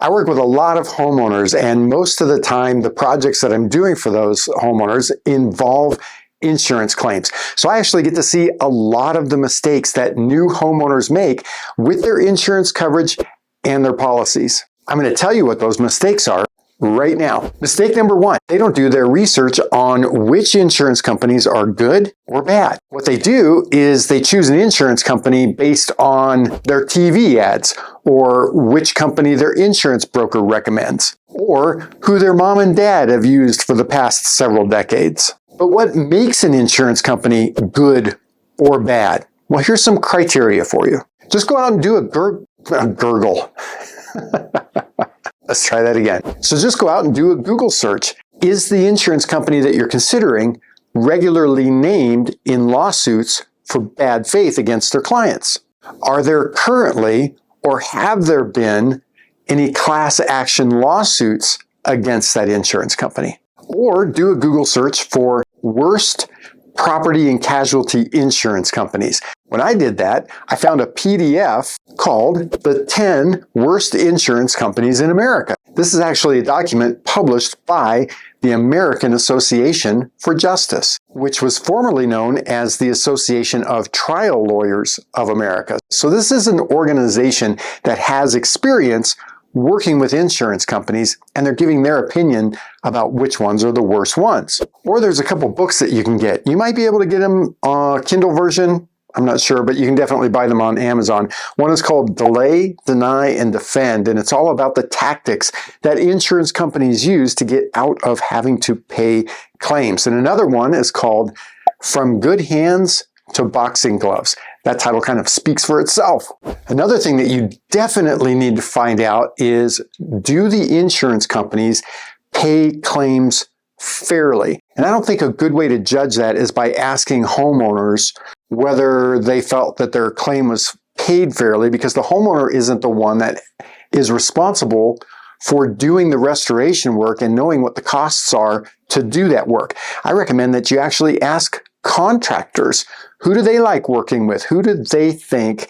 I work with a lot of homeowners, and most of the time, the projects that I'm doing for those homeowners involve insurance claims. So I actually get to see a lot of the mistakes that new homeowners make with their insurance coverage and their policies. I'm going to tell you what those mistakes are right now. Mistake number one, they don't do their research on which insurance companies are good or bad. What they do is they choose an insurance company based on their TV ads, or which company their insurance broker recommends, or who their mom and dad have used for the past several decades. But what makes an insurance company good or bad? Well, here's some criteria for you. Just go out and do a gurgle. Let's try that again. So just go out and do a Google search. Is the insurance company that you're considering regularly named in lawsuits for bad faith against their clients? Are there currently or have there been any class action lawsuits against that insurance company? Or do a Google search for worst property and casualty insurance companies. When I did that, I found a PDF called The 10 Worst Insurance Companies in America. This is actually a document published by the American Association for Justice, which was formerly known as the Association of Trial Lawyers of America. So this is an organization that has experience working with insurance companies, and they're giving their opinion about which ones are the worst ones. Or there's a couple books that you can get. You might be able to get them Kindle version. I'm not sure, but you can definitely buy them on Amazon. One is called Delay, Deny, and Defend, and it's all about the tactics that insurance companies use to get out of having to pay claims. And another one is called From Good Hands to Boxing Gloves. That title kind of speaks for itself. Another thing that you definitely need to find out is, do the insurance companies pay claims fairly? And I don't think a good way to judge that is by asking homeowners whether they felt that their claim was paid fairly, because the homeowner isn't the one that is responsible for doing the restoration work and knowing what the costs are to do that work. I recommend that you actually ask contractors, who do they like working with? Who do they think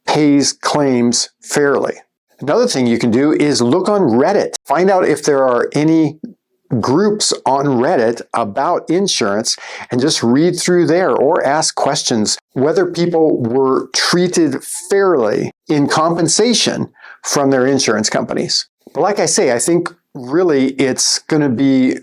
pays claims fairly? Another thing you can do is look on Reddit. Find out if there are any groups on Reddit about insurance and just read through there, or ask questions whether people were treated fairly in compensation from their insurance companies. But like I say, I think really it's going to be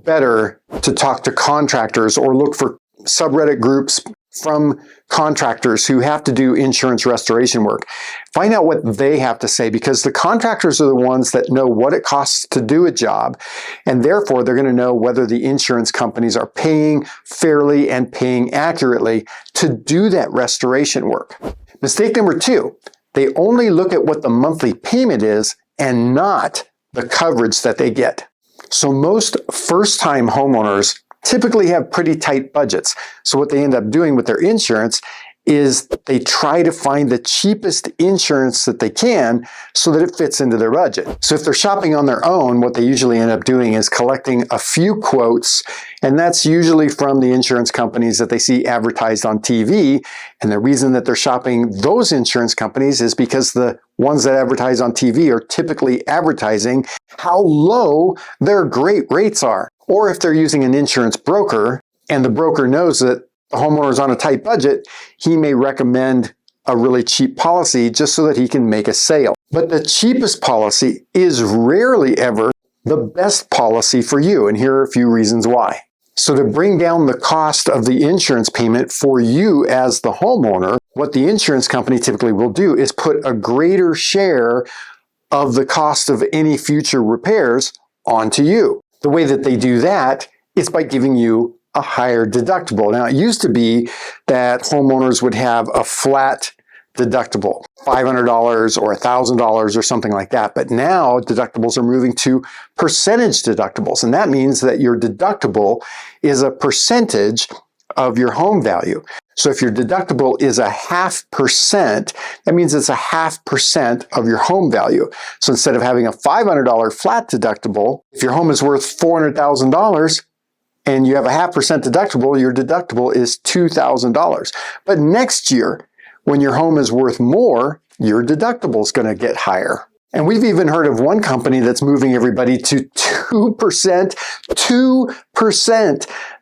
better to talk to contractors or look for subreddit groups from contractors who have to do insurance restoration work. Find out what they have to say, because the contractors are the ones that know what it costs to do a job, and therefore they're going to know whether the insurance companies are paying fairly and paying accurately to do that restoration work. Mistake number two, they only look at what the monthly payment is and not the coverage that they get. So most first-time homeowners typically have pretty tight budgets. So what they end up doing with their insurance is they try to find the cheapest insurance that they can so that it fits into their budget. So if they're shopping on their own, what they usually end up doing is collecting a few quotes, and that's usually from the insurance companies that they see advertised on TV. And the reason that they're shopping those insurance companies is because the ones that advertise on TV are typically advertising how low their great rates are. Or if they're using an insurance broker and the broker knows that the homeowner's on a tight budget, he may recommend a really cheap policy just so that he can make a sale. But the cheapest policy is rarely ever the best policy for you, and here are a few reasons why. So to bring down the cost of the insurance payment for you as the homeowner, what the insurance company typically will do is put a greater share of the cost of any future repairs onto you. The way that they do that is by giving you a higher deductible. Now, it used to be that homeowners would have a flat deductible, $500 or $1,000 or something like that. But now deductibles are moving to percentage deductibles. And that means that your deductible is a percentage of your home value. So if your deductible is 0.5%, that means it's 0.5% of your home value. So instead of having a $500 flat deductible, if your home is worth $400,000 and you have 0.5% deductible, your deductible is $2,000. But next year, when your home is worth more, your deductible is going to get higher. And we've even heard of one company that's moving everybody to 2%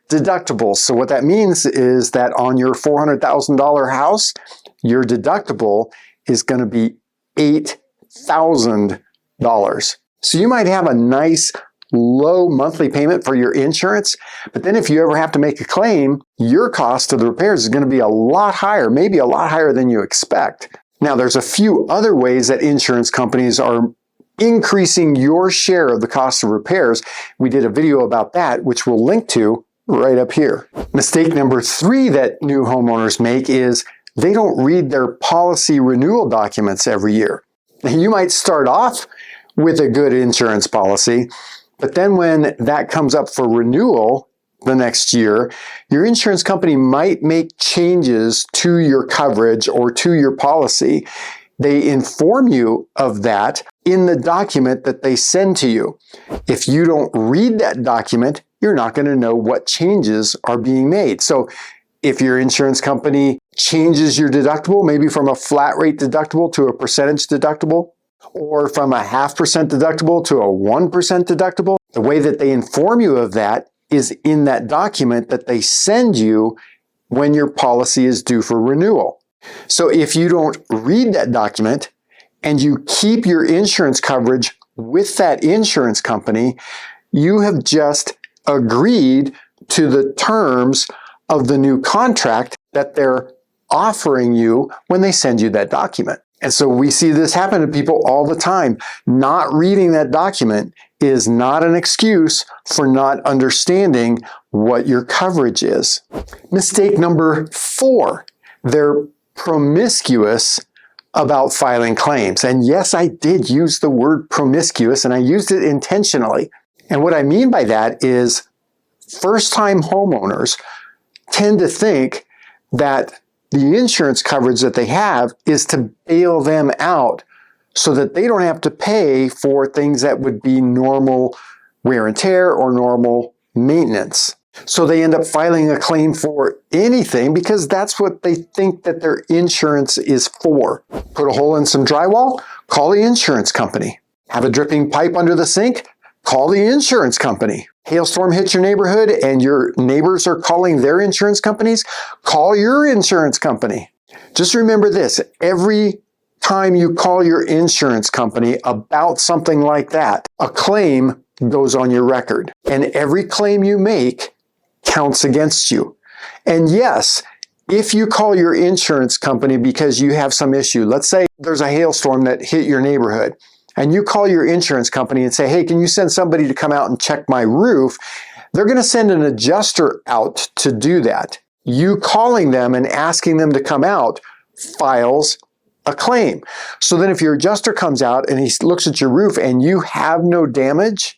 deductibles. So what that means is that on your $400,000 house, your deductible is going to be $8,000. So you might have a nice low monthly payment for your insurance, but then if you ever have to make a claim, your cost of the repairs is going to be a lot higher, maybe a lot higher than you expect. Now, there's a few other ways that insurance companies are increasing your share of the cost of repairs. We did a video about that, which we'll link to right up here. Mistake number 3 that new homeowners make is they don't read their policy renewal documents every year. You might start off with a good insurance policy, but then when that comes up for renewal the next year, your insurance company might make changes to your coverage or to your policy. They inform you of that in the document that they send to you. If you don't read that document, you're not going to know what changes are being made. So if your insurance company changes your deductible, maybe from a flat rate deductible to a percentage deductible, or from a 0.5% deductible to a 1% deductible, the way that they inform you of that is in that document that they send you when your policy is due for renewal. So if you don't read that document and you keep your insurance coverage with that insurance company, you have just agreed to the terms of the new contract that they're offering you when they send you that document. And so we see this happen to people all the time. Not reading that document is not an excuse for not understanding what your coverage is. Mistake number 4, they're promiscuous about filing claims. And yes, I did use the word promiscuous, and I used it intentionally. And what I mean by that is first-time homeowners tend to think that the insurance coverage that they have is to bail them out so that they don't have to pay for things that would be normal wear and tear or normal maintenance. So they end up filing a claim for anything because that's what they think that their insurance is for. Put a hole in some drywall? Call the insurance company. Have a dripping pipe under the sink? Call the insurance company. Hailstorm hits your neighborhood and your neighbors are calling their insurance companies? Call your insurance company. Just remember this, every time you call your insurance company about something like that, a claim goes on your record. And every claim you make counts against you. And yes, if you call your insurance company because you have some issue, let's say there's a hailstorm that hit your neighborhood, and you call your insurance company and say, hey, can you send somebody to come out and check my roof? They're going to send an adjuster out to do that. You calling them and asking them to come out files a claim. So then if your adjuster comes out and he looks at your roof and you have no damage,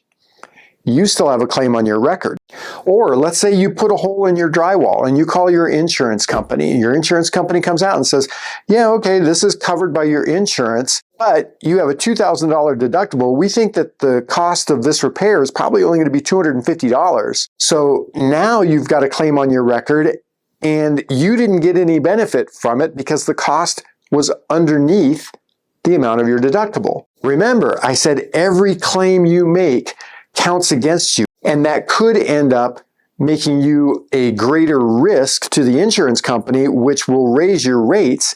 you still have a claim on your record. Or let's say you put a hole in your drywall and you call your insurance company. Your insurance company comes out and says, yeah, okay, this is covered by your insurance, but you have a $2,000 deductible. We think that the cost of this repair is probably only going to be $250. So now you've got a claim on your record and you didn't get any benefit from it because the cost was underneath the amount of your deductible. Remember, I said every claim you make counts against you, and that could end up making you a greater risk to the insurance company, which will raise your rates,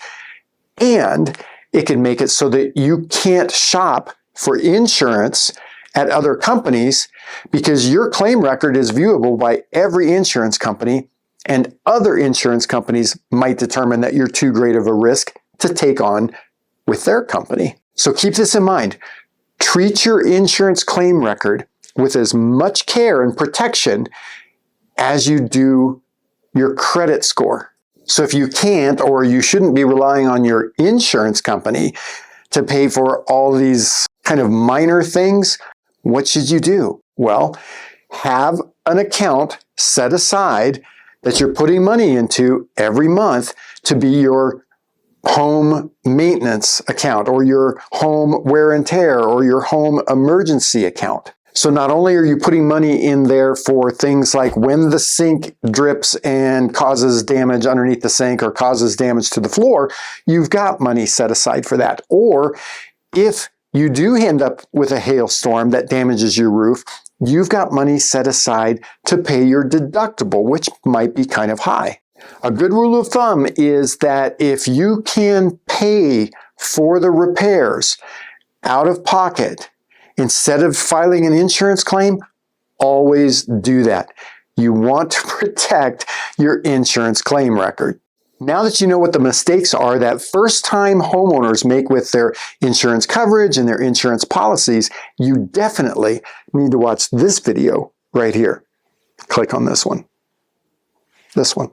and it can make it so that you can't shop for insurance at other companies because your claim record is viewable by every insurance company, and other insurance companies might determine that you're too great of a risk to take on with their company. So keep this in mind. Treat your insurance claim record with as much care and protection as you do your credit score. So if you can't or you shouldn't be relying on your insurance company to pay for all these kind of minor things, what should you do? Well, have an account set aside that you're putting money into every month to be your home maintenance account or your home wear and tear or your home emergency account. So not only are you putting money in there for things like when the sink drips and causes damage underneath the sink or causes damage to the floor, you've got money set aside for that. Or if you do end up with a hailstorm that damages your roof, you've got money set aside to pay your deductible, which might be kind of high. A good rule of thumb is that if you can pay for the repairs out of pocket, instead of filing an insurance claim, always do that. You want to protect your insurance claim record. Now that you know what the mistakes are that first-time homeowners make with their insurance coverage and their insurance policies, you definitely need to watch this video right here. Click on this one. This one.